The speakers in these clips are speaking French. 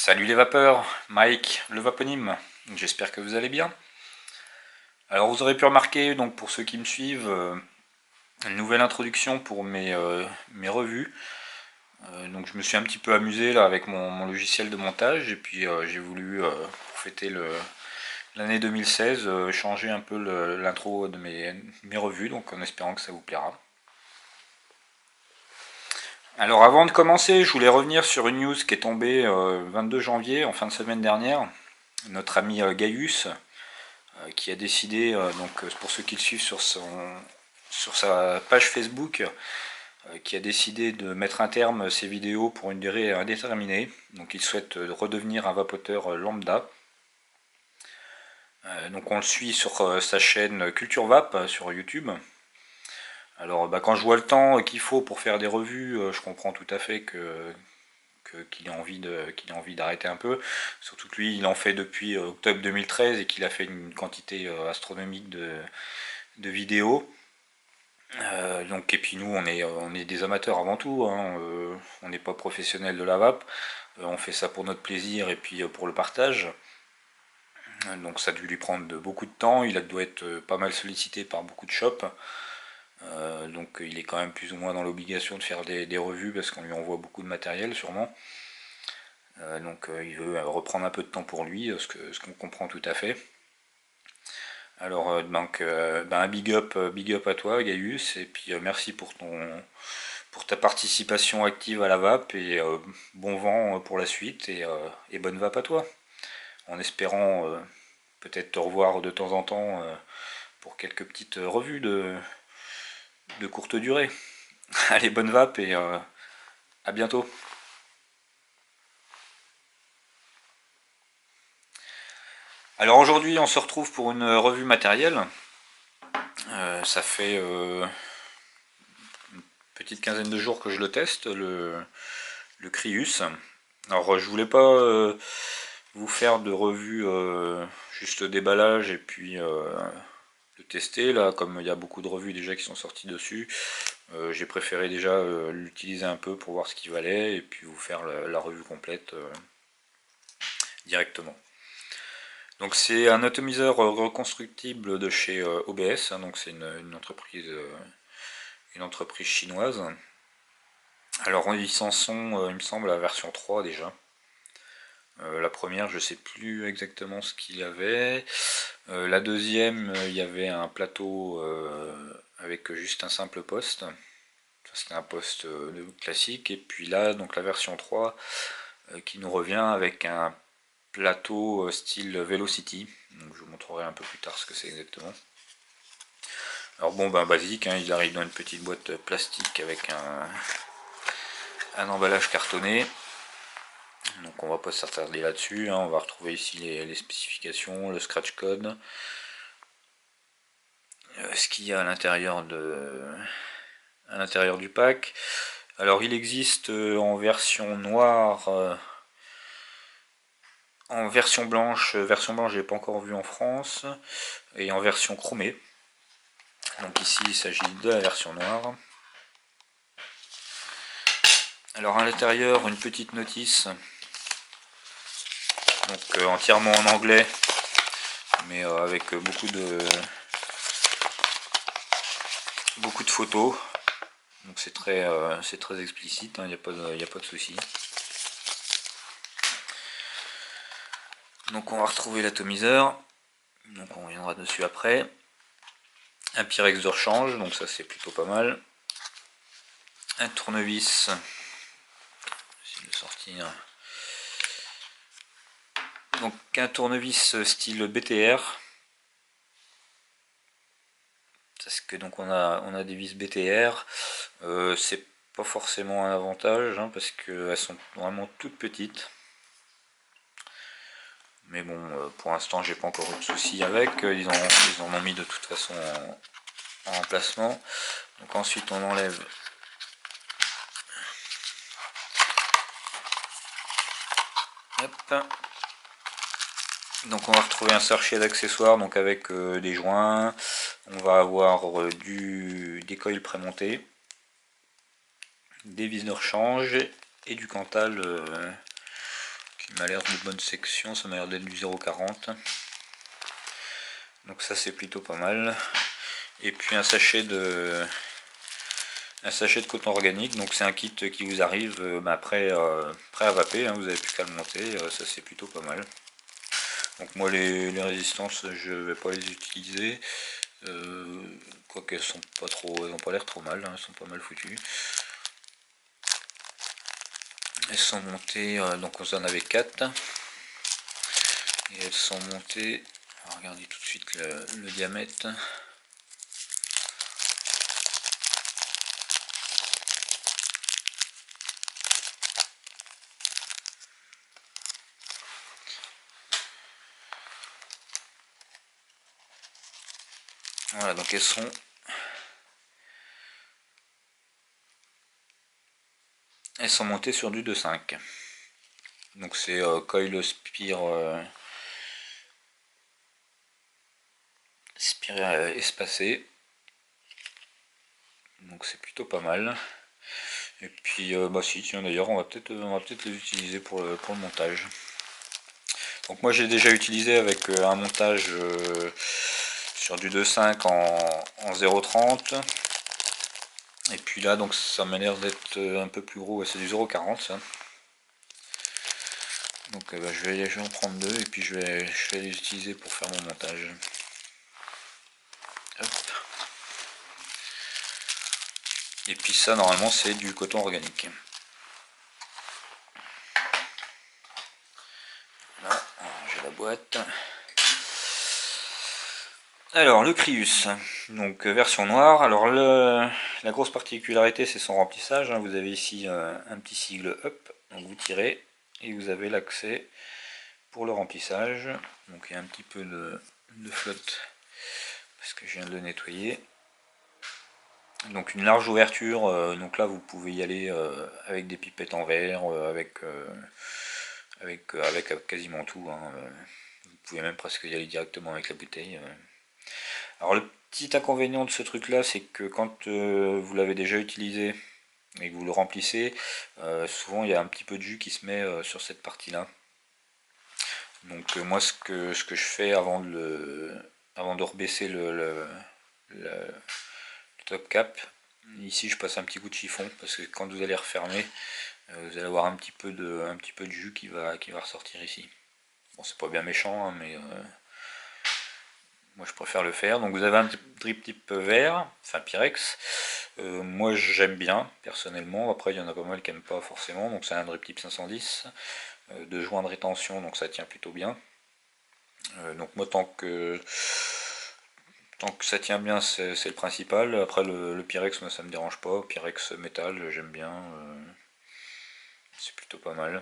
Salut les vapeurs, Mike, le vaponyme, j'espère que vous allez bien. Alors vous aurez pu remarquer, donc pour ceux qui me suivent, une nouvelle introduction pour mes revues. Donc je me suis un petit peu amusé là avec mon logiciel de montage et puis j'ai voulu, pour fêter l'année 2016, changer un peu l'intro de mes revues, donc en espérant que ça vous plaira. Alors avant de commencer, je voulais revenir sur une news qui est tombée 22 janvier, en fin de semaine dernière. Notre ami Gaius, qui a décidé, pour ceux qui le suivent sur sa page Facebook, qui a décidé de mettre un terme à ses vidéos pour une durée indéterminée. Donc il souhaite redevenir un vapoteur lambda. Donc on le suit sur sa chaîne Culture Vap sur YouTube. Alors quand je vois le temps qu'il faut pour faire des revues, je comprends tout à fait qu'il ait envie d'arrêter un peu. Surtout que lui, il en fait depuis octobre 2013 et qu'il a fait une quantité astronomique de vidéos. Et puis nous, on est des amateurs avant tout, hein, on n'est pas professionnels de la vape. On fait ça pour notre plaisir et puis pour le partage. Donc ça a dû lui prendre beaucoup de temps, il doit être pas mal sollicité par beaucoup de shops. Donc il est quand même plus ou moins dans l'obligation de faire des revues parce qu'on lui envoie beaucoup de matériel sûrement. Il veut reprendre un peu de temps pour lui, ce qu'on comprend tout à fait. Alors un big up à toi Gaius, et puis merci pour ta participation active à la vape, et bon vent pour la suite, et bonne vape à toi. En espérant peut-être te revoir de temps en temps pour quelques petites revues de courte durée. Allez, bonne vape et à bientôt. Alors aujourd'hui on se retrouve pour une revue matérielle. Ça fait une petite quinzaine de jours que je le teste, le Crius. Alors je voulais pas vous faire de revue juste déballage et puis le tester là, comme il y a beaucoup de revues déjà qui sont sorties dessus. J'ai préféré déjà l'utiliser un peu pour voir ce qu'il valait et puis vous faire la revue complète directement. Donc c'est un atomiseur reconstructible de chez OBS, hein, donc c'est une entreprise chinoise. Alors ils s'en sont, il me semble, à la version 3 déjà. La première, je sais plus exactement ce qu'il y avait. La deuxième, il y avait un plateau avec juste un simple poste. Ça, c'était un poste classique. Et puis là, donc la version 3 qui nous revient avec un plateau style Velocity. Donc je vous montrerai un peu plus tard ce que c'est exactement. Alors bon, ben basique, hein, il arrive dans une petite boîte plastique avec un emballage cartonné. Donc on va pas s'attarder là-dessus, hein. On va retrouver ici les spécifications, le scratch code, ce qu'il y a à l'intérieur du pack. Alors il existe en version noire, en version blanche j'ai pas encore vu en France, et en version chromée. Donc ici il s'agit de la version noire. Alors à l'intérieur, une petite notice, donc entièrement en anglais, mais avec beaucoup de photos. Donc c'est très explicite, il n'y a pas de souci. Donc on va retrouver l'atomiseur, donc on reviendra dessus après. Un Pyrex de rechange, donc ça c'est plutôt pas mal. Un tournevis, j'essaie de le sortir. Donc un tournevis style BTR. Parce que donc on a des vis BTR. C'est pas forcément un avantage, hein, parce qu'elles sont vraiment toutes petites. Mais bon, pour l'instant j'ai pas encore eu de soucis avec. Ils en ont mis de toute façon en remplacement. Donc ensuite on enlève hop. Donc on va retrouver un sachet d'accessoires, donc avec des joints. On va avoir des coils prémontés, des vis de rechange et du Cantal qui m'a l'air de bonne section, ça m'a l'air d'être du 0,40. Donc ça c'est plutôt pas mal. Et puis un sachet de coton organique, donc c'est un kit qui vous arrive prêt à vaper, hein, vous n'avez plus qu'à le monter, ça c'est plutôt pas mal. Donc moi les résistances je vais pas les utiliser, quoique elles sont pas trop, elles n'ont pas l'air trop mal, hein, elles sont pas mal foutues. Elles sont montées, donc on en avait 4, et elles sont montées, regardez tout de suite le diamètre. Voilà, donc elles sont montées sur du 2,5. Donc c'est coil spire espacé. Donc c'est plutôt pas mal. Et puis bah si, tiens d'ailleurs on va peut-être les utiliser pour le montage. Donc moi j'ai déjà utilisé avec un montage sur du 2,5 en 0,30. Et puis là donc ça m'a l'air d'être un peu plus gros, c'est du 0,40 ça. Donc je vais en prendre deux et puis je vais les utiliser pour faire mon montage. Hop. Et puis ça normalement c'est du coton organique. Là, j'ai la boîte. Alors le Crius, donc version noire. Alors la grosse particularité c'est son remplissage, hein. Vous avez ici un petit sigle up, donc vous tirez et vous avez l'accès pour le remplissage. Donc il y a un petit peu de flotte parce que je viens de le nettoyer. Donc une large ouverture, donc là vous pouvez y aller avec des pipettes en verre, avec quasiment tout, hein. Vous pouvez même presque y aller directement avec la bouteille. Alors le petit inconvénient de ce truc là c'est que quand vous l'avez déjà utilisé et que vous le remplissez, souvent il y a un petit peu de jus qui se met sur cette partie là. Donc moi ce que je fais avant de rebaisser le top cap, ici je passe un petit coup de chiffon parce que quand vous allez refermer, vous allez avoir un petit peu de jus qui va ressortir ici. Bon c'est pas bien méchant hein, mais moi je préfère le faire. Donc vous avez un drip type vert, enfin Pyrex. Moi j'aime bien personnellement, après il y en a pas mal qui n'aiment pas forcément, donc c'est un drip type 510, de joint de rétention, donc ça tient plutôt bien. Donc moi tant que ça tient bien c'est le principal. Après le Pyrex moi ça me dérange pas, Pyrex métal j'aime bien, c'est plutôt pas mal.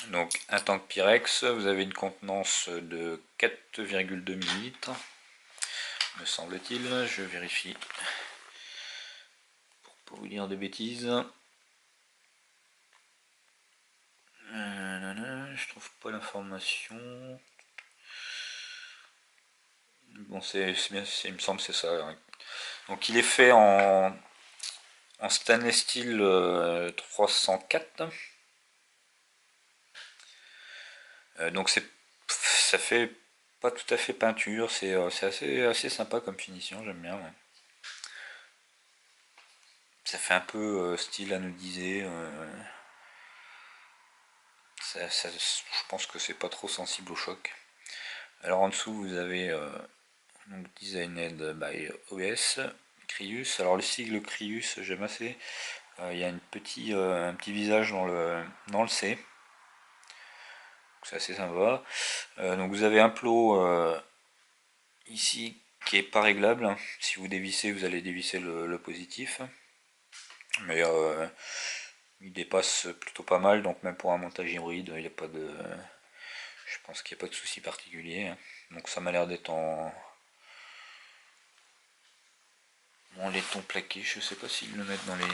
Donc un tank Pyrex, vous avez une contenance de 4,2 ml, me semble-t-il, je vérifie pour pas vous dire de bêtises. Je trouve pas l'information. Bon c'est bien, il me semble que c'est ça. Ouais. Donc il est fait en stainless steel 304. Donc ça fait pas tout à fait peinture, c'est assez sympa comme finition, j'aime bien. Ouais. Ça fait un peu style anodisé. Je pense que c'est pas trop sensible au choc. Alors en dessous vous avez donc Designed by OS, Crius. Alors le sigle Crius j'aime assez. Il y a un petit visage dans le C. C'est assez sympa. Donc vous avez un plot ici qui est pas réglable. Si vous dévissez, vous allez dévisser le positif. Mais il dépasse plutôt pas mal, donc même pour un montage hybride, il n'y a pas de. Je pense qu'il n'y a pas de souci particulier. Donc ça m'a l'air d'être en laiton plaqué. Je sais pas s'ils le mettent dans les.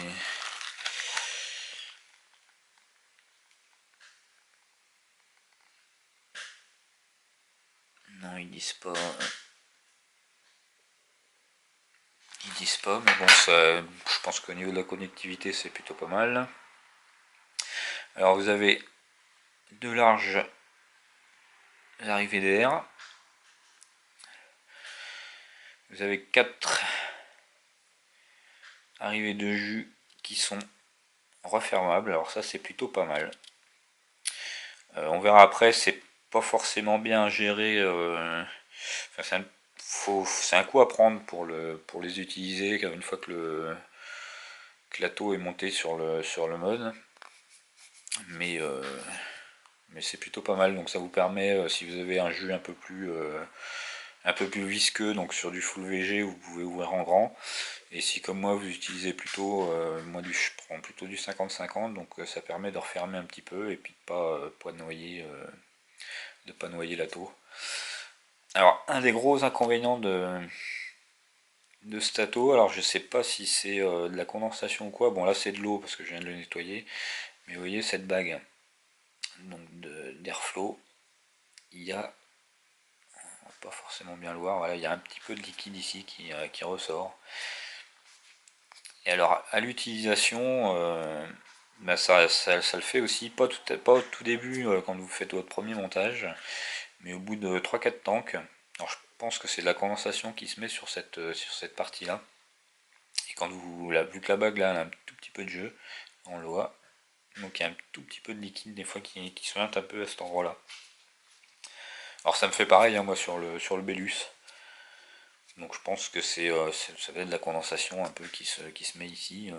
Non, ils disent pas. Ils disent pas, mais bon, ça, je pense qu'au niveau de la connectivité, c'est plutôt pas mal. Alors vous avez de larges arrivées d'air. Vous avez 4 arrivées de jus qui sont refermables, alors ça c'est plutôt pas mal. On verra après, c'est pas forcément bien géré. Enfin, c'est un coup à prendre pour les utiliser une fois que la taux est montée sur le mode. Mais, euh, mais c'est plutôt pas mal, donc ça vous permet, si vous avez un jus un peu plus visqueux, donc sur du full VG, vous pouvez ouvrir en grand. Et si comme moi vous utilisez plutôt, je prends plutôt du 50-50, donc ça permet de refermer un petit peu et puis de pas noyer la taux. Alors un des gros inconvénients de Stato, alors je sais pas si c'est de la condensation ou quoi, bon là c'est de l'eau parce que je viens de le nettoyer, mais vous voyez cette bague donc d'airflow, il y a, on va pas forcément bien le voir, voilà, il y a un petit peu de liquide ici qui ressort. Et alors à l'utilisation, ça le fait aussi, pas au tout début quand vous faites votre premier montage, mais au bout de 3-4 tanks. Alors je pense que c'est de la condensation qui se met sur cette partie-là. Et quand vu que la bague là elle a un tout petit peu de jeu, on le voit. Donc il y a un tout petit peu de liquide des fois qui se un peu à cet endroit-là. Alors ça me fait pareil hein, moi sur le Bellus. Donc je pense que ça va être de la condensation un peu qui se met ici.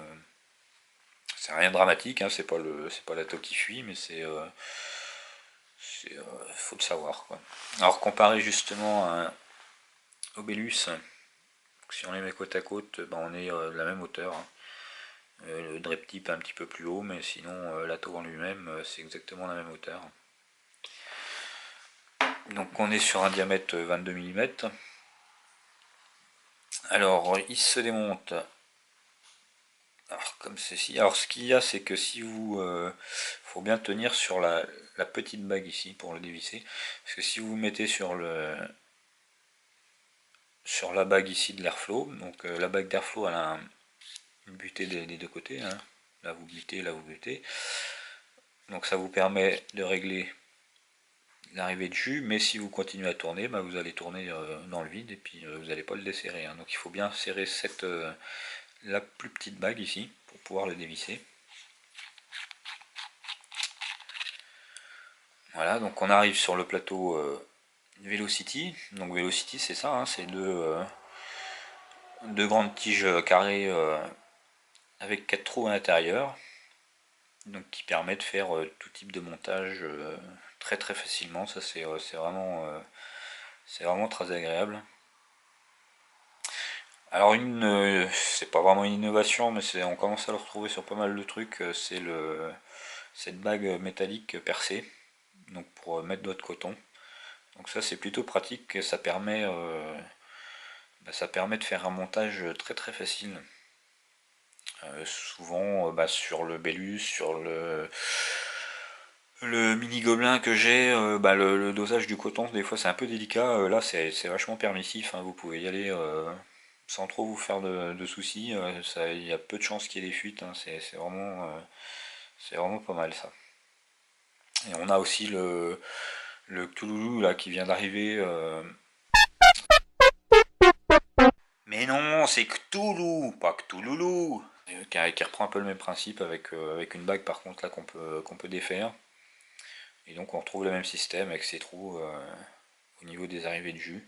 C'est rien de dramatique, hein, c'est pas la taux qui fuit, mais faut le savoir quoi. Alors comparé justement au Bellus, si on les met côte à côte, ben, on est de la même hauteur. Hein. Le drip tip est un petit peu plus haut, mais sinon la taux en lui-même c'est exactement la même hauteur. Donc on est sur un diamètre 22 mm. Alors il se démonte. Alors comme ceci. Alors ce qu'il y a c'est que si vous... faut bien tenir sur la petite bague ici pour le dévisser. Parce que si vous mettez sur la bague ici de l'airflow, donc la bague d'airflow elle a une butée des deux côtés. Hein. Là vous butez, là vous butez. Donc ça vous permet de régler l'arrivée de jus, mais si vous continuez à tourner, bah, vous allez tourner dans le vide et puis vous n'allez pas le desserrer. Hein. Donc il faut bien serrer la plus petite bague ici pour pouvoir le dévisser. Voilà, donc on arrive sur le plateau Velocity. Donc Velocity c'est ça, hein, c'est deux grandes tiges carrées avec 4 trous à l'intérieur, donc qui permet de faire tout type de montage très très facilement. Ça c'est vraiment très agréable. Alors c'est pas vraiment une innovation, mais on commence à le retrouver sur pas mal de trucs. C'est cette bague métallique percée, donc pour mettre votre coton. Donc ça c'est plutôt pratique, ça permet de faire un montage très très facile. Souvent sur le Bellus, sur le mini gobelin que j'ai, le dosage du coton des fois c'est un peu délicat. Là c'est vachement permissif, hein, vous pouvez y aller sans trop vous faire de soucis. Il y a peu de chances qu'il y ait des fuites, hein, c'est vraiment pas mal ça. Et on a aussi le Cthulhu là qui vient d'arriver. Mais non, c'est Cthulhu, pas Cthulhu. Qui reprend un peu le même principe avec une bague par contre là qu'on peut défaire. Et donc on retrouve le même système avec ces trous au niveau des arrivées de jus.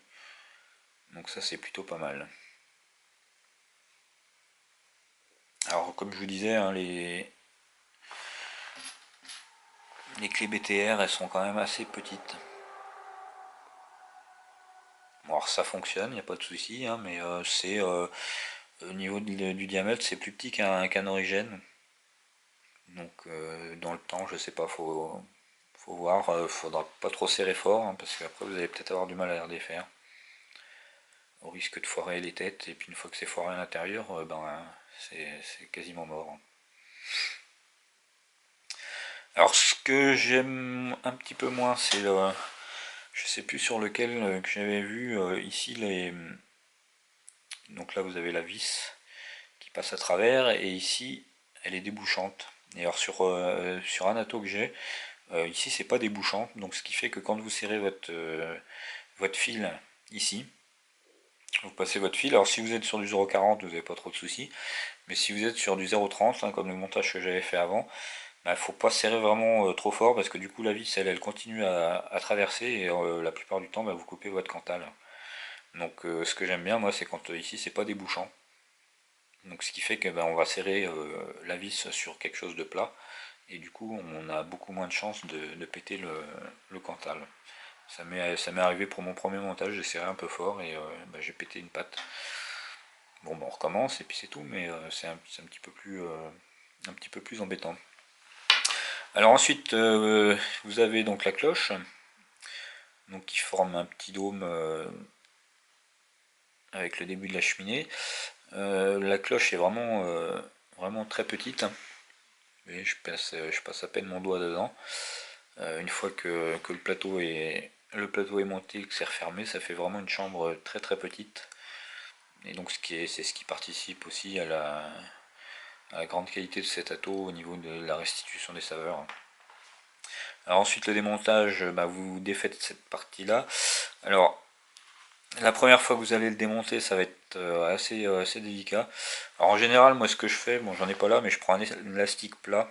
Donc ça c'est plutôt pas mal. Alors comme je vous disais, hein, les clés BTR elles sont quand même assez petites. Bon, alors ça fonctionne, il n'y a pas de souci, hein, mais c'est au niveau du diamètre c'est plus petit qu'un origène. Donc dans le temps je sais pas, faut voir, faudra pas trop serrer fort hein, parce qu'après vous allez peut-être avoir du mal à les redéfaire. Au risque de foirer les têtes, et puis une fois que c'est foiré à l'intérieur, c'est quasiment mort. Alors ce que j'aime un petit peu moins, c'est je sais plus sur lequel que j'avais vu ici donc là vous avez la vis qui passe à travers et ici elle est débouchante. Et alors sur un ato que j'ai, Ici c'est pas débouchant, donc ce qui fait que quand vous serrez votre fil ici, vous passez votre fil. Alors si vous êtes sur du 0,40 vous n'avez pas trop de soucis, mais si vous êtes sur du 0,30 hein, comme le montage que j'avais fait avant, il ne faut pas serrer vraiment trop fort parce que du coup la vis elle continue à traverser et la plupart du temps vous coupez votre cantal. Donc ce que j'aime bien moi c'est quand ici c'est pas débouchant. Donc ce qui fait que on va serrer la vis sur quelque chose de plat et du coup on a beaucoup moins de chances de péter le cantal. Ça m'est arrivé pour mon premier montage, j'ai serré un peu fort et j'ai pété une patte. Bon on recommence et puis c'est tout, mais c'est un petit peu plus embêtant. Alors ensuite vous avez donc la cloche, donc qui forme un petit dôme avec le début de la cheminée. La cloche est vraiment très petite. Et je passe à peine mon doigt dedans. Une fois que le plateau est monté et que c'est refermé, ça fait vraiment une chambre très très petite. Et donc c'est ce qui participe aussi à la grande qualité de cet atto au niveau de la restitution des saveurs. Alors ensuite le démontage, vous défaites cette partie là. Alors la première fois que vous allez le démonter, ça va être assez délicat. Alors en général, moi ce que je fais, bon j'en ai pas là, mais je prends un élastique plat.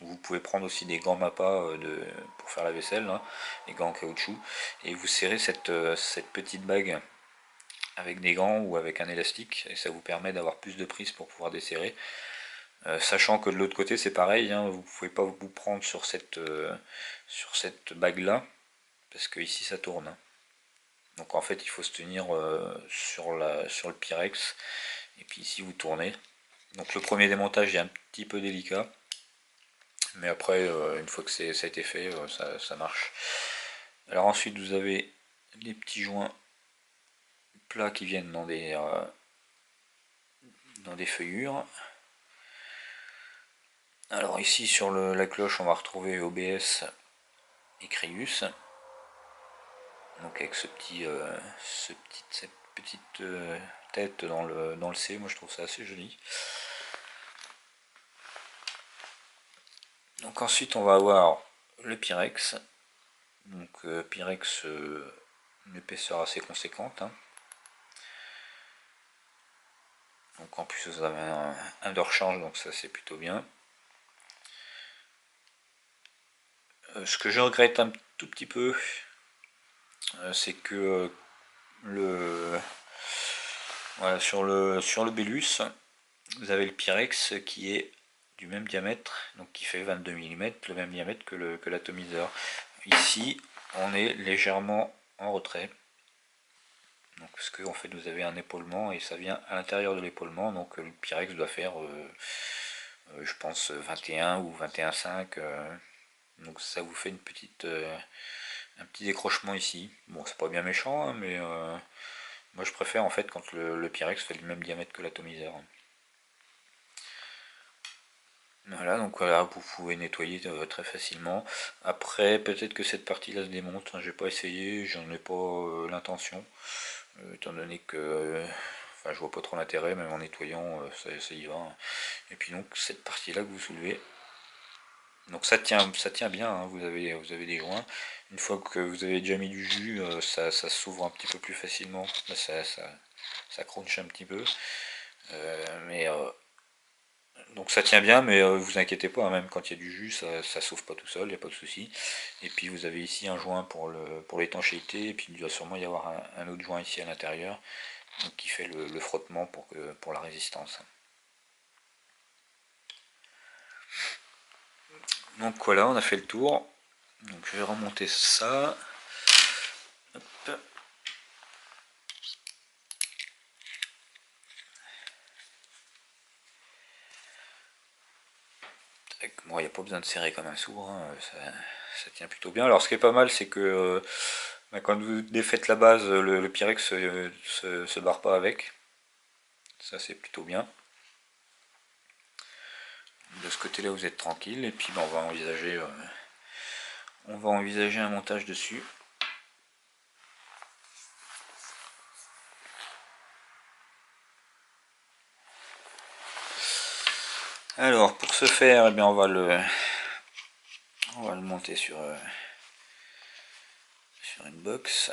Vous pouvez prendre aussi des gants Mappa pour faire la vaisselle, là, des gants en caoutchouc, et vous serrez cette petite bague avec des gants ou avec un élastique, et ça vous permet d'avoir plus de prise pour pouvoir desserrer. Sachant que de l'autre côté c'est pareil, hein, vous ne pouvez pas vous prendre sur cette bague là, parce que ici ça tourne. Hein. Donc en fait il faut se tenir sur le Pyrex, et puis ici vous tournez. Donc le premier démontage est un petit peu délicat, mais après une fois que ça a été fait, ça marche. Alors ensuite vous avez des petits joints plats qui viennent dans des feuillures. Alors ici sur la cloche on va retrouver OBS et Crius. Donc avec cette petite tête dans le C, moi je trouve ça assez joli. Donc ensuite on va avoir le Pyrex. Donc Pyrex, une épaisseur assez conséquente. Hein. Donc en plus vous avez un de rechange, donc ça c'est plutôt bien. Ce que je regrette un tout petit peu, c'est que voilà, sur le Bellus, vous avez le Pyrex qui est du même diamètre, donc qui fait 22 mm, le même diamètre que l'atomiseur. Ici, on est légèrement en retrait. Donc, parce que en fait, vous avez un épaulement et ça vient à l'intérieur de l'épaulement, donc le Pyrex doit faire, je pense, 21 ou 21,5. Donc ça vous fait un petit décrochement ici. Bon, c'est pas bien méchant, hein, mais moi je préfère en fait quand le Pyrex fait le même diamètre que l'atomiseur. Voilà, donc voilà, vous pouvez nettoyer très facilement. Après, peut-être que cette partie-là se démonte, hein, j'ai pas essayé, j'en ai pas l'intention, étant donné que je vois pas trop l'intérêt, même en nettoyant, ça y va. Hein. Et puis donc cette partie-là que vous soulevez, donc ça tient bien, hein, vous avez des joints. Une fois que vous avez déjà mis du jus, ça s'ouvre un petit peu plus facilement. Là, ça crunch un petit peu. Mais donc ça tient bien, mais vous inquiétez pas, hein, même quand il y a du jus, ça s'ouvre pas tout seul, il n'y a pas de souci. Et puis vous avez ici un joint pour l'étanchéité, et puis il doit sûrement y avoir un autre joint ici à l'intérieur, qui fait le frottement pour la résistance. Donc voilà, on a fait le tour. Donc je vais remonter ça. Hop. Bon, il n'y a pas besoin de serrer comme un sourd, hein, ça tient plutôt bien. Alors ce qui est pas mal, c'est que quand vous défaites la base, le Pyrex se barre pas avec. Ça c'est plutôt bien. De ce côté là vous êtes tranquille, et puis on va envisager un montage dessus. Alors pour ce faire, on va On va le monter sur une box.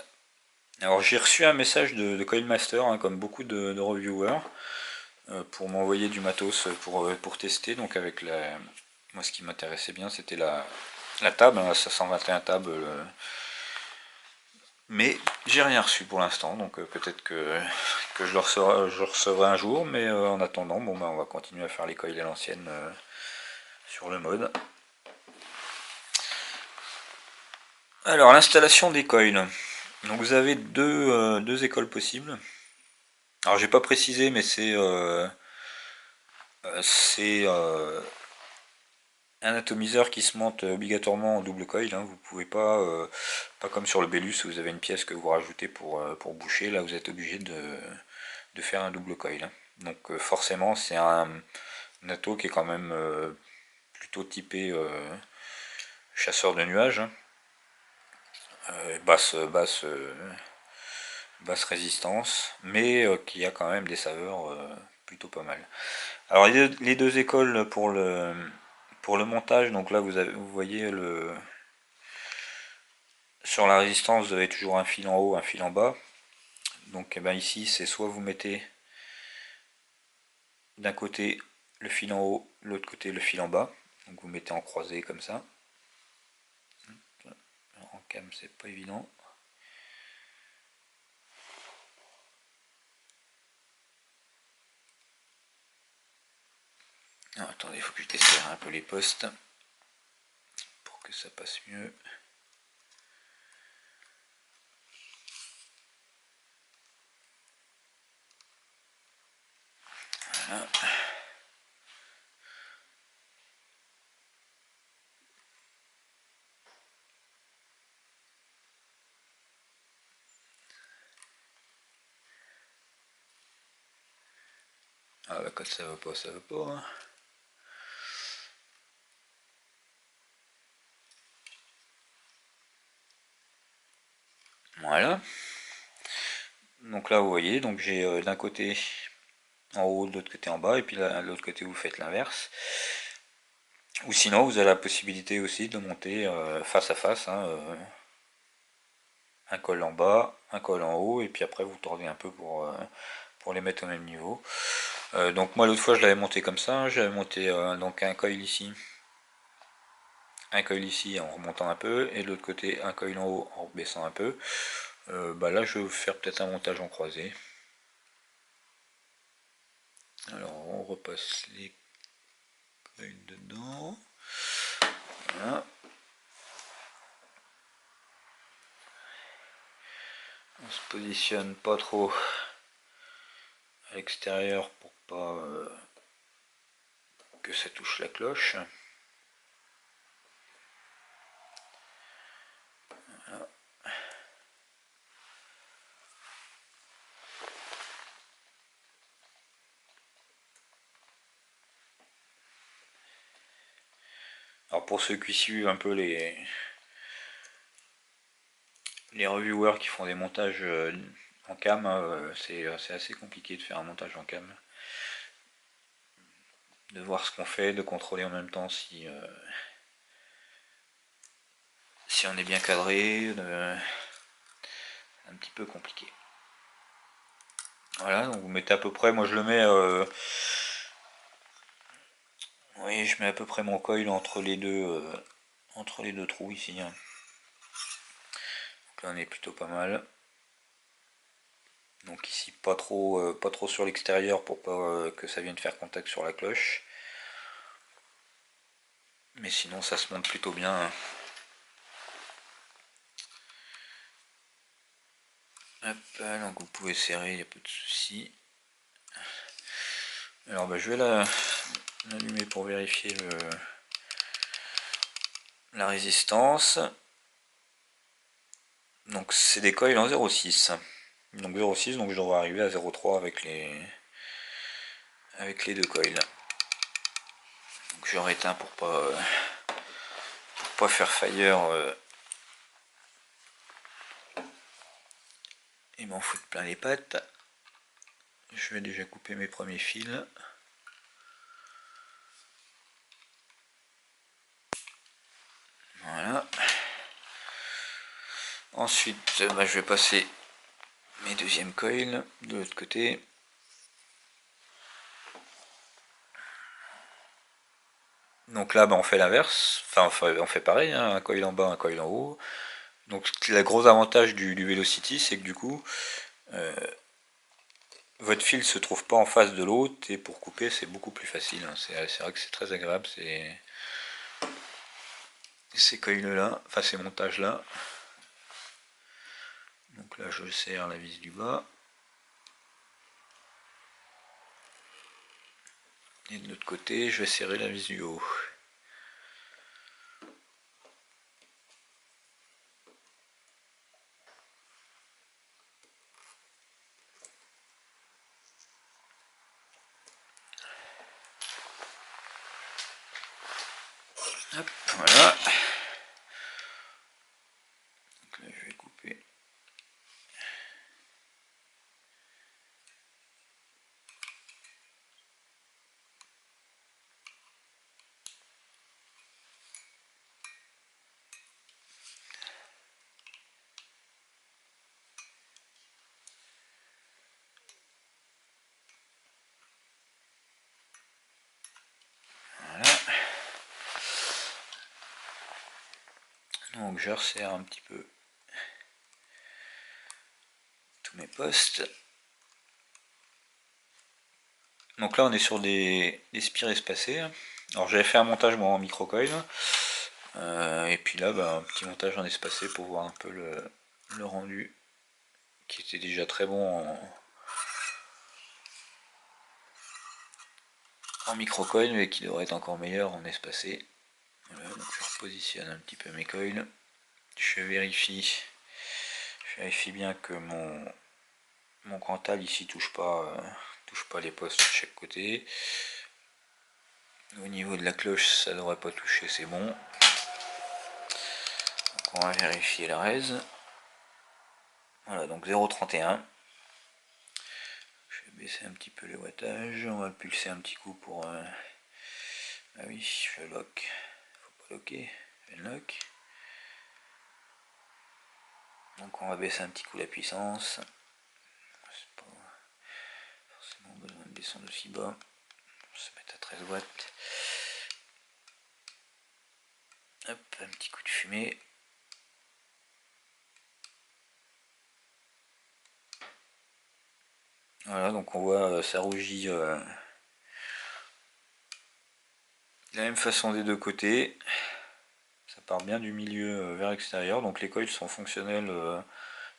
Alors j'ai reçu un message de Coinmaster, hein, comme beaucoup de reviewers, pour m'envoyer du matos pour tester. Donc avec moi ce qui m'intéressait bien c'était la table, hein, la 521 table. Mais j'ai rien reçu pour l'instant, donc peut-être que je le recevrai un jour, mais en attendant, bon, on va continuer à faire les coils à l'ancienne sur le mode. Alors l'installation des coils. Donc vous avez deux écoles possibles. Alors j'ai pas précisé, mais c'est un atomiseur qui se monte obligatoirement en double coil. Hein. Vous pouvez pas comme sur le Bellus où vous avez une pièce que vous rajoutez pour boucher. Là vous êtes obligé de faire un double coil. Hein. Donc forcément c'est un ato qui est quand même plutôt typé chasseur de nuages. Hein. Basse résistance, mais qui a quand même des saveurs plutôt pas mal. Alors les deux écoles pour le montage, donc là vous voyez sur la résistance vous avez toujours un fil en haut, un fil en bas. Donc eh ben, ici c'est soit vous mettez d'un côté le fil en haut, l'autre côté le fil en bas. Donc vous mettez en croisé comme ça. En cam c'est pas évident. Ah, attendez, il faut que je desserre un peu les postes pour que ça passe mieux. Voilà. Ah bah quand ça va pas, ça va pas. Hein. Voilà. Donc là vous voyez, donc j'ai d'un côté en haut, de l'autre côté en bas, et puis de l'autre côté vous faites l'inverse. Ou sinon vous avez la possibilité aussi de monter face à face, hein, un col en bas, un col en haut, et puis après vous tordez un peu pour les mettre au même niveau. Donc moi l'autre fois je l'avais monté comme ça, j'avais monté donc un coil ici en remontant un peu, et de l'autre côté un coil en haut en baissant un peu. Bah là je vais faire peut-être un montage en croisé. Alors on repasse les coils dedans. Voilà. On se positionne pas trop à l'extérieur pour pas que ça touche la cloche. Voilà. Alors pour ceux qui suivent un peu les reviewers qui font des montages en cam, c'est assez compliqué de faire un montage en cam. De voir ce qu'on fait, de contrôler en même temps si on est bien cadré, un petit peu compliqué. Voilà, donc vous mettez à peu près, moi je le mets, oui, je mets à peu près mon coil entre les deux trous ici. Hein. Donc là on est plutôt pas mal. Donc ici pas trop sur l'extérieur pour pas que ça vienne faire contact sur la cloche. Mais sinon ça se monte plutôt bien. Hein. Hop, donc vous pouvez serrer, il n'y a pas de souci. Alors bah, je vais l'allumer pour vérifier la résistance. Donc c'est des coils en 0,6. Donc 0,6, donc je devrais arriver à 0,3 avec les deux coils. Donc je réteins pour pas faire fire et m'en foutre plein les pattes. Je vais déjà couper mes premiers fils. Ensuite, je vais passer mes deuxièmes coils de l'autre côté. Donc là, on fait l'inverse, enfin on fait pareil, hein, un coil en bas, un coil en haut. Donc le gros avantage du Velocity, c'est que du coup, votre fil se trouve pas en face de l'autre, et pour couper, c'est beaucoup plus facile. Hein. C'est vrai que c'est très agréable, ces coils là, enfin ces montages là. Donc là, je serre la vis du bas. Et de l'autre côté, je vais serrer la vis du haut. Hop, voilà. Donc là, je vais couper. Voilà. Donc je resserre un petit peu tous mes postes. Donc là on est sur des spires espacées. Alors j'avais fait un montage en microcoil. Et puis là un petit montage en espacé pour voir un peu le rendu qui était déjà très bon en microcoil mais qui devrait être encore meilleur en espacé. Voilà, donc je repositionne un petit peu mes coils. Je vérifie bien que mon Cantal ici touche pas les postes de chaque côté. Au niveau de la cloche, ça devrait pas toucher, c'est bon. Donc on va vérifier la raise. Voilà, donc 0,31. Je vais baisser un petit peu les wattages. On va pulser un petit coup pour... Ah oui, je lock. Faut pas locker. Je lock. Donc on va baisser un petit coup la puissance. C'est pas forcément besoin de descendre aussi bas. On va se mettre à 13 watts. Hop, un petit coup de fumée. Voilà, donc on voit ça rougit de la même façon des deux côtés. Ça part bien du milieu vers l'extérieur, donc les coils sont fonctionnels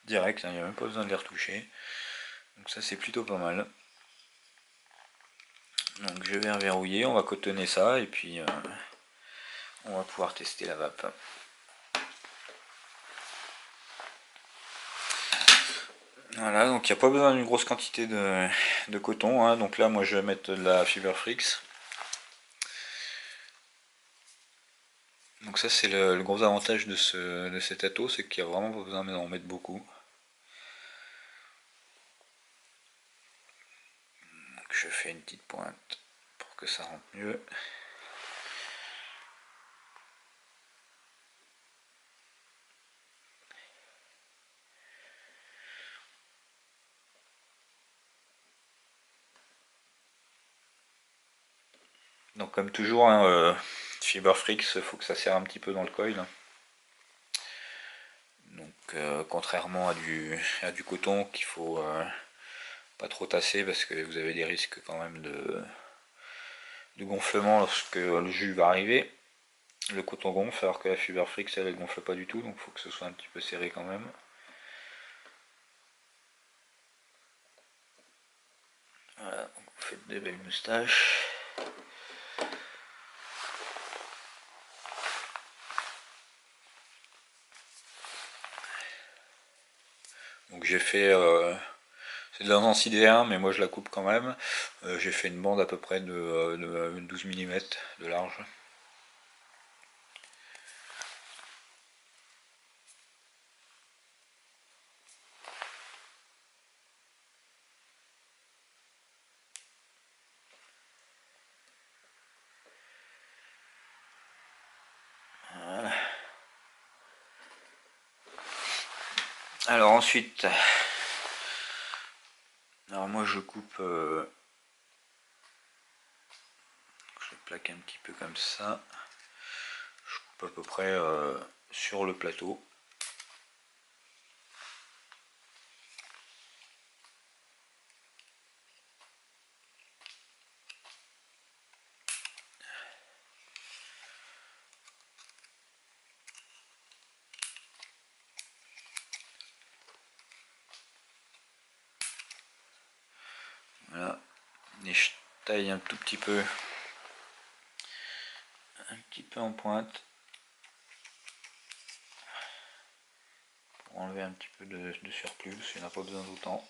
direct, il n'y a même pas besoin de les retoucher. Donc ça c'est plutôt pas mal. Donc je vais reverrouiller, on va cotonner ça et puis on va pouvoir tester la vape. Voilà, donc il n'y a pas besoin d'une grosse quantité de coton. Hein. Donc là moi je vais mettre de la Fiber Frix. Donc ça c'est le gros avantage de cet atto, c'est qu'il n'y a vraiment pas besoin d'en mettre beaucoup. Donc je fais une petite pointe pour que ça rentre mieux. Donc comme toujours, hein, Fiber Frix, il faut que ça serre un petit peu dans le coil. Donc contrairement à du coton qu'il faut pas trop tasser parce que vous avez des risques quand même de gonflement lorsque le jus va arriver. Le coton gonfle alors que la Fiber Frix elle gonfle pas du tout, donc il faut que ce soit un petit peu serré quand même. Voilà, donc vous faites des belles moustaches. Donc j'ai fait, c'est de la 1 mais moi je la coupe quand même. J'ai fait une bande à peu près de 12 mm de large. Voilà. Alors ensuite, alors moi je coupe, je plaque un petit peu comme ça. Je coupe à peu près sur le plateau. Voilà, et je taille un tout petit peu, en pointe pour enlever un petit peu de surplus parce qu'il n'y en a pas besoin d'autant.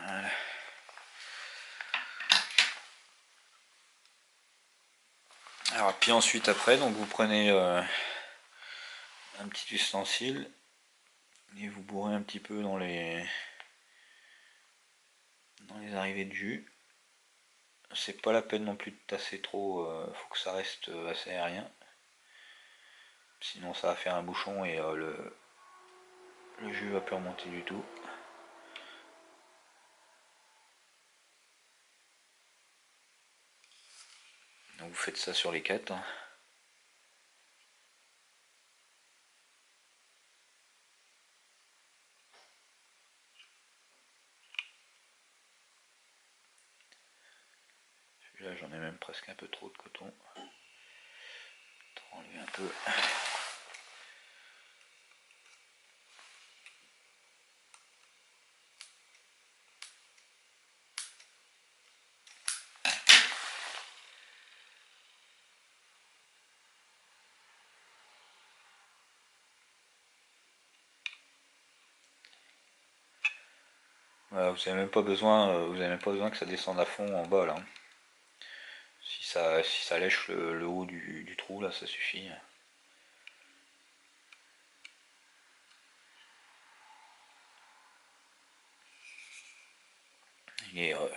Voilà. Alors puis ensuite après, donc vous prenez un petit ustensile et vous bourrez un petit peu dans les arrivées de jus. C'est pas la peine non plus de tasser trop, faut que ça reste assez aérien. Sinon ça va faire un bouchon et le jus va plus remonter du tout. Donc vous faites ça sur les 4. Là j'en ai même presque un peu trop de coton. Enlever un peu. Voilà, vous n'avez même pas besoin, que ça descende à fond en bas là. Si ça lèche le haut du trou là, ça suffit. Il est, euh,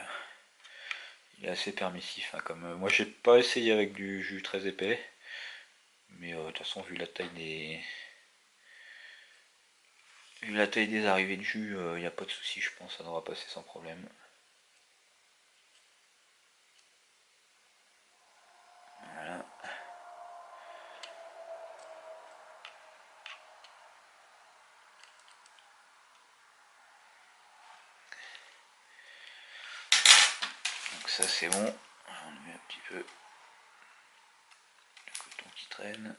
il est assez permissif, hein, comme moi j'ai pas essayé avec du jus très épais, mais de toute façon vu la taille des arrivées de jus, il n'y a pas de souci, je pense, ça devra passer sans problème. Voilà. Donc ça c'est bon. On met un petit peu le coton qui traîne.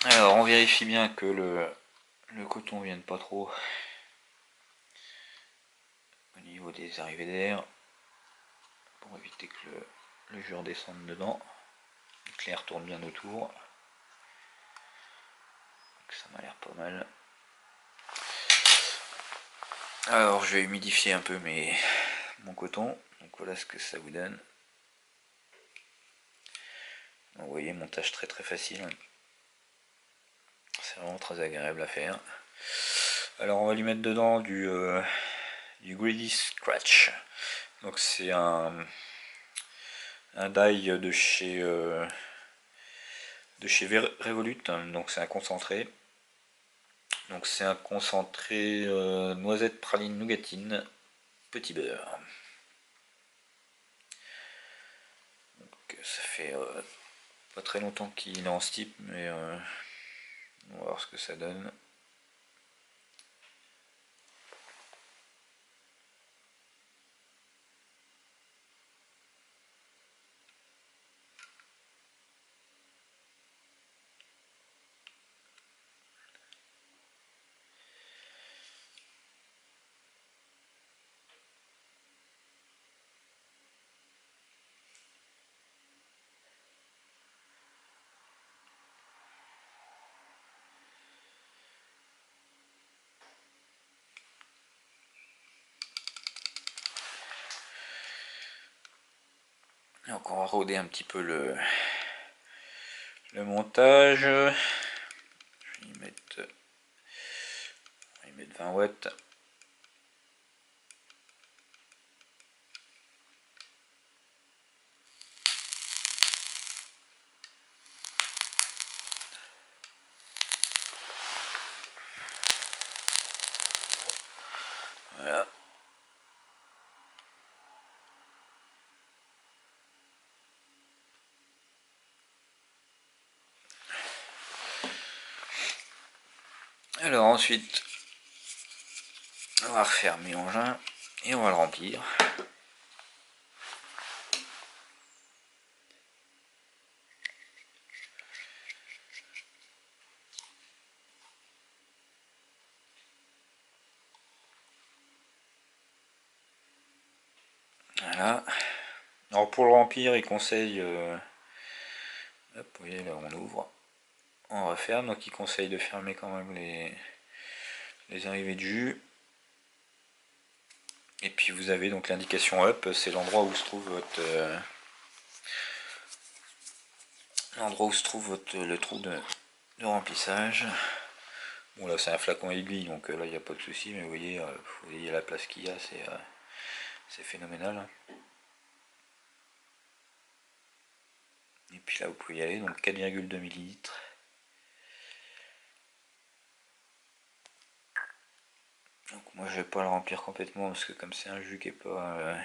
Alors on vérifie bien que le coton ne vienne pas trop au niveau des arrivées d'air pour éviter que le jus redescende dedans. Donc l'air tourne bien autour. Donc ça m'a l'air pas mal. Alors je vais humidifier un peu mon coton. Donc voilà ce que ça vous donne. Donc, vous voyez, montage très très facile. C'est vraiment très agréable à faire. Alors on va lui mettre dedans du Greedy Scratch. Donc c'est un die de chez Revolut. Donc c'est un concentré. Donc c'est un concentré noisette praline nougatine, petit beurre. Donc ça fait pas très longtemps qu'il est en ce type, mais on va voir ce que ça donne. Donc on va roder un petit peu le montage. Je vais y mettre 20 watts. Voilà. Alors ensuite, on va refermer l'engin et on va le remplir. Voilà. Alors pour le remplir, il conseille... hop, vous voyez là on ouvre, on referme, donc il conseille de fermer quand même les arrivées de jus. Et puis vous avez donc l'indication up, c'est l'endroit où se trouve votre... le trou de remplissage. Bon là c'est un flacon aiguille donc là il n'y a pas de souci, mais vous voyez la place qu'il y a, c'est phénoménal. Et puis là vous pouvez y aller, donc 4,2 ml. Donc moi je vais pas le remplir complètement parce que comme c'est un jus qui est pas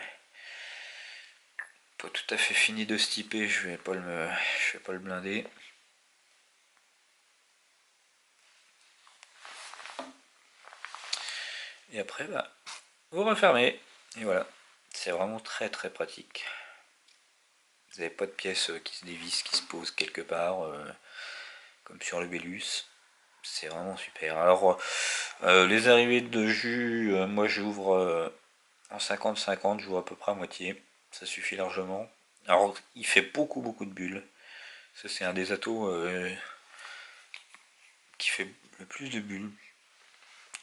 tout à fait fini de se typer, je vais pas le blinder. Et après bah vous refermez et voilà, c'est vraiment très très pratique. Vous n'avez pas de pièces qui se dévissent, qui se posent quelque part comme sur le Bellus. C'est vraiment super. Alors les arrivées de jus, moi j'ouvre en 50-50, j'ouvre à peu près à moitié, ça suffit largement. Alors il fait beaucoup de bulles, ça c'est un des atos qui fait le plus de bulles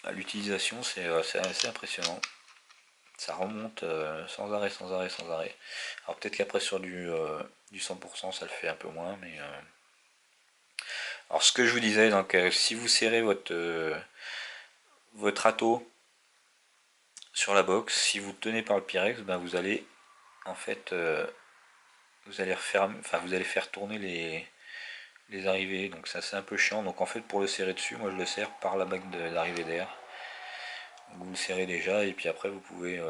à l'utilisation, c'est assez impressionnant. Ça remonte sans arrêt. Alors peut-être qu'après sur du 100% ça le fait un peu moins, mais... Alors ce que je vous disais, donc si vous serrez votre ato sur la box, si vous tenez par le Pyrex, ben vous allez en fait vous allez refermer, enfin vous allez faire tourner les arrivées, donc ça c'est un peu chiant. Donc en fait pour le serrer dessus, moi je le serre par la bague d'arrivée d'air. Vous le serrez déjà et puis après vous pouvez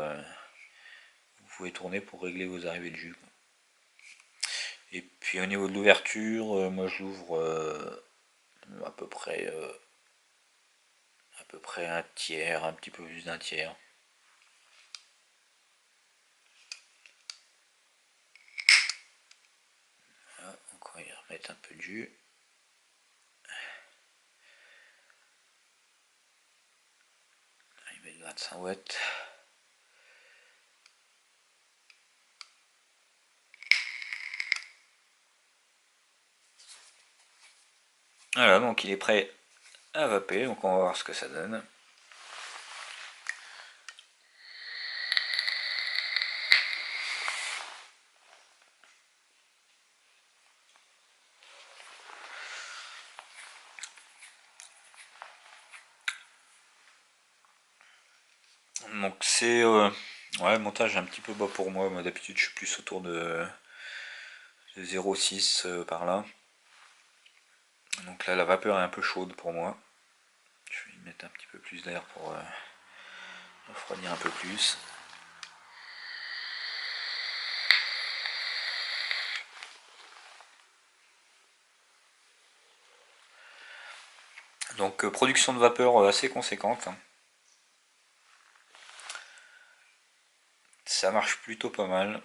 tourner pour régler vos arrivées de jus. Et puis au niveau de l'ouverture, moi je l'ouvre à peu près un tiers, un petit peu plus d'un tiers. Voilà, donc on va y remettre un peu de jus. Il met 25 watts. Voilà, donc il est prêt à vaper, donc on va voir ce que ça donne. Donc c'est ouais, montage un petit peu bas pour moi, d'habitude je suis plus autour de 0,6 par là. Donc là la vapeur est un peu chaude pour moi. Je vais y mettre un petit peu plus d'air pour refroidir un peu plus. Donc production de vapeur assez conséquente. Ça marche plutôt pas mal.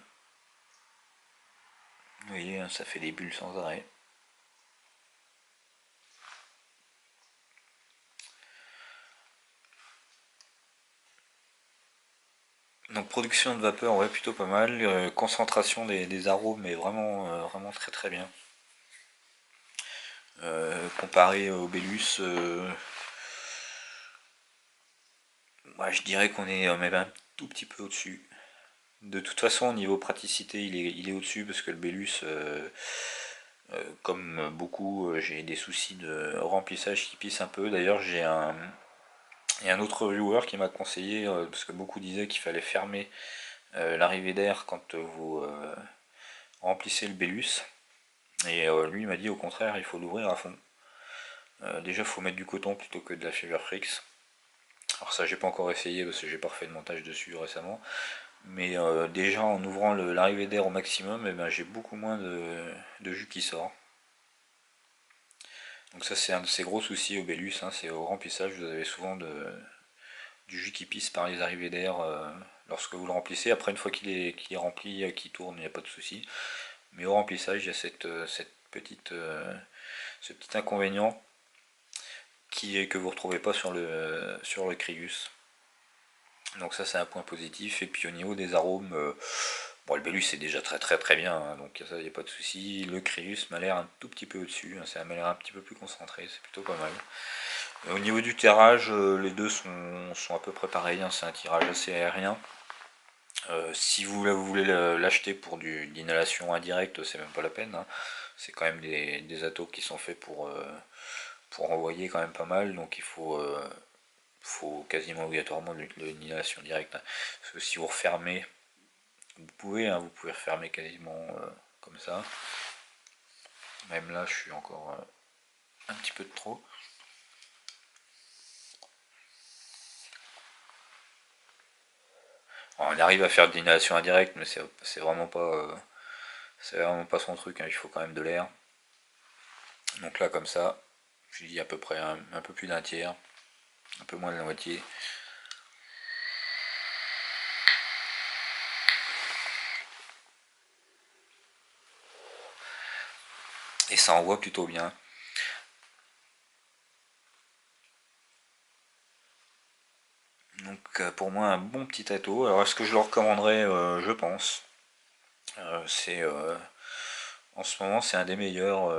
Vous voyez, ça fait des bulles sans arrêt. Donc production de vapeur, ouais, plutôt pas mal. Concentration des arômes est vraiment très bien. Comparé au Bellus, moi je dirais qu'on est même un tout petit peu au-dessus. De toute façon, au niveau praticité, il est au-dessus parce que le Bellus, comme beaucoup, j'ai des soucis de remplissage qui pissent un peu. D'ailleurs, il y a un autre reviewer qui m'a conseillé, parce que beaucoup disaient qu'il fallait fermer l'arrivée d'air quand vous remplissez le Bellus. Et lui, il m'a dit au contraire, il faut l'ouvrir à fond. Déjà, il faut mettre du coton plutôt que de la Feverfrix. Alors ça, j'ai pas encore essayé parce que j'ai pas refait de montage dessus récemment. Mais déjà, en ouvrant l'arrivée d'air au maximum, eh ben, j'ai beaucoup moins de jus qui sort. Donc ça, c'est un de ces gros soucis au Bellus, hein, c'est au remplissage, vous avez souvent du jus qui pisse par les arrivées d'air lorsque vous le remplissez. Après, une fois qu'il est rempli, qu'il tourne, il n'y a pas de souci. Mais au remplissage, il y a ce petit inconvénient que vous ne retrouvez pas sur le Crius. Donc ça, c'est un point positif. Et puis au niveau des arômes, bon, le Bellus c'est déjà très très très bien, hein, donc ça, il n'y a pas de souci. Le Crius m'a l'air un tout petit peu au-dessus, hein, ça m'a l'air un petit peu plus concentré, c'est plutôt pas mal. Au niveau du tirage, les deux sont à peu près pareils, hein, c'est un tirage assez aérien. Si vous voulez l'acheter pour d'inhalation indirecte, c'est même pas la peine, hein. C'est quand même des atos qui sont faits pour envoyer quand même pas mal, donc faut quasiment obligatoirement l'inhalation directe, hein. Parce que si vous refermez, vous pouvez refermer quasiment comme ça. Même là, je suis encore un petit peu de trop. On arrive à faire de l'inhalation indirecte, mais c'est vraiment pas son truc, hein. Il faut quand même de l'air. Donc là, comme ça, je dis à peu près un peu plus d'un tiers, un peu moins de la moitié. Et ça envoie plutôt bien. Donc pour moi, un bon petit ato. Alors est-ce que je le recommanderais? Je pense. C'est En ce moment, c'est un des meilleurs.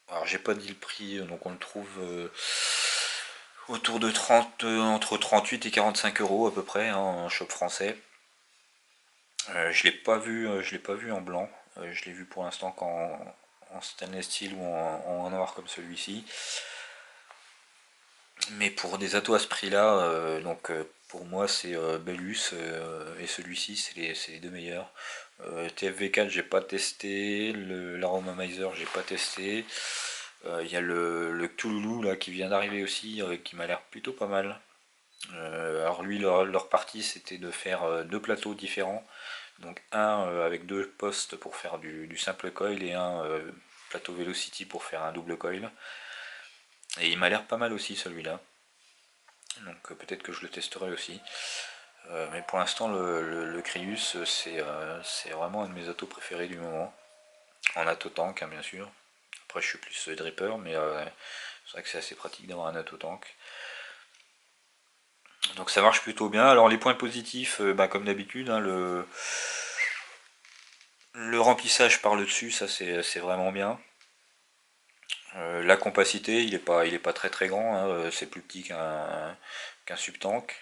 Alors j'ai pas dit le prix, donc on le trouve autour de 30, entre 38 et 45 euros à peu près, hein, en shop français. Je l'ai pas vu en blanc. Je l'ai vu pour l'instant qu'en stainless steel ou en noir comme celui-ci. Mais pour des atos à ce prix-là, pour moi c'est Bellus et celui-ci c'est les deux meilleurs. TFV4 j'ai pas testé, l'Aromomizer j'ai pas testé. Il y a le Cthulhu là qui vient d'arriver aussi, qui m'a l'air plutôt pas mal. Alors lui leur partie c'était de faire deux plateaux différents. Donc un avec deux postes pour faire du simple coil et un plateau Velocity pour faire un double coil. Et il m'a l'air pas mal aussi celui-là. Donc peut-être que je le testerai aussi. Mais pour l'instant le Crius c'est vraiment un de mes autos préférés du moment. En auto tank, hein, bien sûr. Après je suis plus dripper, mais c'est vrai que c'est assez pratique d'avoir un auto tank. Donc ça marche plutôt bien. Alors les points positifs, comme d'habitude, hein, le remplissage par le dessus, ça c'est vraiment bien. La compacité, il est pas très très grand, hein, c'est plus petit qu'un subtank.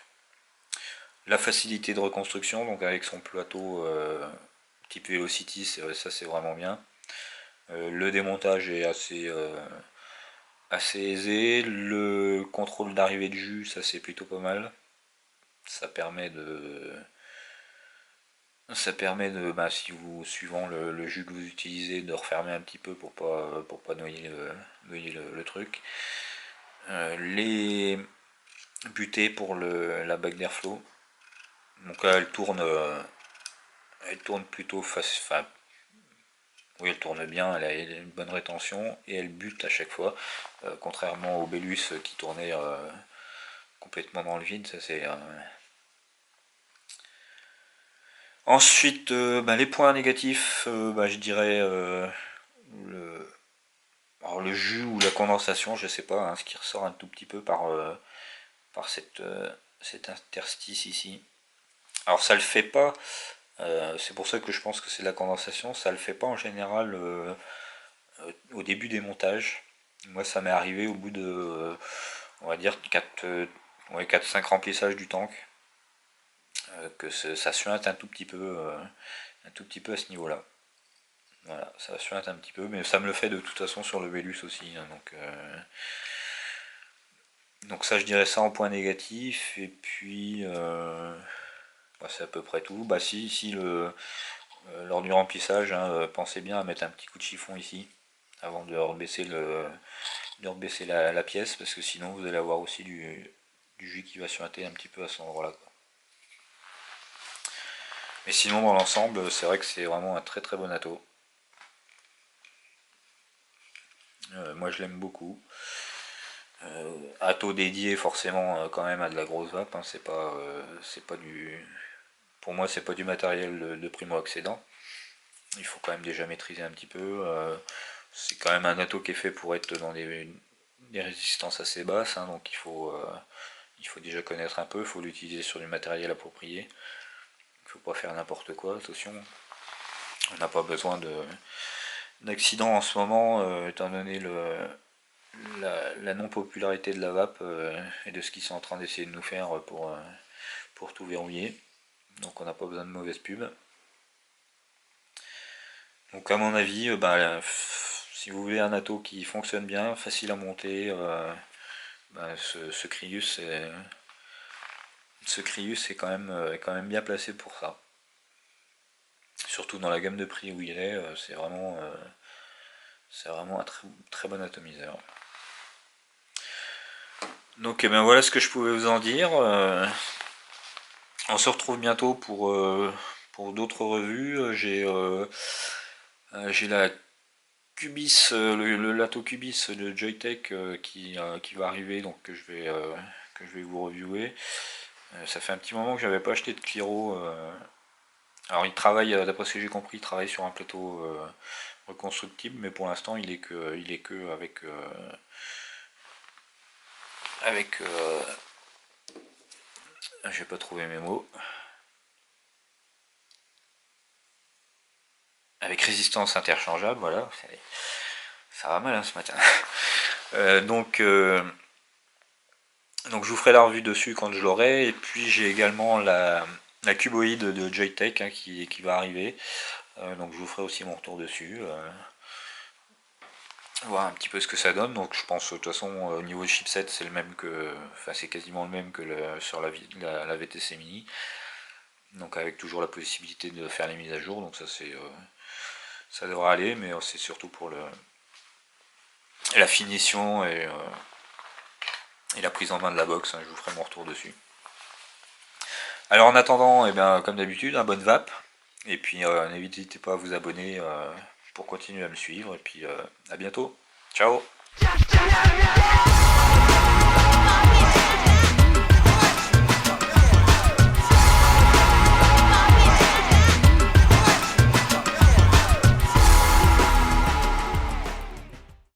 La facilité de reconstruction, donc avec son plateau type Velocity, ça c'est vraiment bien. Le démontage est assez aisé. Le contrôle d'arrivée de jus, ça c'est plutôt pas mal. Ça permet de, si vous suivant le jus que vous utilisez, de refermer un petit peu pour pas noyer le truc. Les butées pour la bague d'airflow. Donc là, elle tourne plutôt enfin, oui, elle tourne bien, elle a une bonne rétention et elle bute à chaque fois, contrairement au Bellus qui tournait complètement dans le vide. Ça c'est. Ensuite, les points négatifs, je dirais le, alors, le jus ou la condensation, je sais pas, hein, ce qui ressort un tout petit peu par cet interstice ici. Alors ça le fait pas, c'est pour ça que je pense que c'est de la condensation, ça le fait pas en général au début des montages. Moi ça m'est arrivé au bout de, on va dire, 4, ouais, 4-5 remplissages du tank. que ça suinte un tout petit peu à ce niveau-là. Voilà, ça suinte un petit peu, mais ça me le fait de toute façon sur le Velus aussi, hein, donc ça je dirais ça en point négatif, et puis bah, c'est à peu près tout. Bah si lors du remplissage, hein, pensez bien à mettre un petit coup de chiffon ici, avant de rebaisser la pièce, parce que sinon vous allez avoir aussi du jus qui va suinter un petit peu à cet endroit-là, quoi. Mais sinon dans l'ensemble, c'est vrai que c'est vraiment un très très bon atto. Moi je l'aime beaucoup. Atto dédié forcément quand même à de la grosse vape, hein, c'est pas du. Pour moi c'est pas du matériel de primo accédant. Il faut quand même déjà maîtriser un petit peu. C'est quand même un atto qui est fait pour être dans des résistances assez basses, hein, donc il faut déjà connaître un peu, il faut l'utiliser sur du matériel approprié. Il ne faut pas faire n'importe quoi, attention. On n'a pas besoin d'accident en ce moment, étant donné la non-popularité de la vape et de ce qu'ils sont en train d'essayer de nous faire pour tout verrouiller. Donc on n'a pas besoin de mauvaise pub. Donc à mon avis, bah, si vous voulez un atto qui fonctionne bien, facile à monter, bah, ce Crius est quand même bien placé pour ça. Surtout dans la gamme de prix où il est, c'est vraiment un très, très bon atomiseur. Donc eh ben, voilà ce que je pouvais vous en dire. On se retrouve bientôt pour d'autres revues. J'ai la Cubis, le Lato Cubis de Joytech qui va arriver, donc que je vais vous reviewer. Ça fait un petit moment que j'avais pas acheté de Cliro. Alors il travaille, d'après ce que j'ai compris, il travaille sur un plateau reconstructible, mais pour l'instant il est que avec j'ai pas trouvé mes mots. Avec résistance interchangeable, voilà. Ça va mal hein, ce matin. Euh, donc, euh, donc je vous ferai la revue dessus quand je l'aurai. Et puis j'ai également la cuboïde de Joytech hein, qui va arriver. Donc je vous ferai aussi mon retour dessus. Voir un petit peu ce que ça donne. Donc je pense de toute façon au niveau chipset c'est le même que. Enfin c'est quasiment le même que sur la VTC Mini. Donc avec toujours la possibilité de faire les mises à jour. Donc ça devrait aller, mais c'est surtout pour la finition et la prise en main de la box, hein, je vous ferai mon retour dessus. Alors en attendant, eh bien, comme d'habitude, un bonne vape, et puis n'hésitez pas à vous abonner pour continuer à me suivre, et puis à bientôt. Ciao.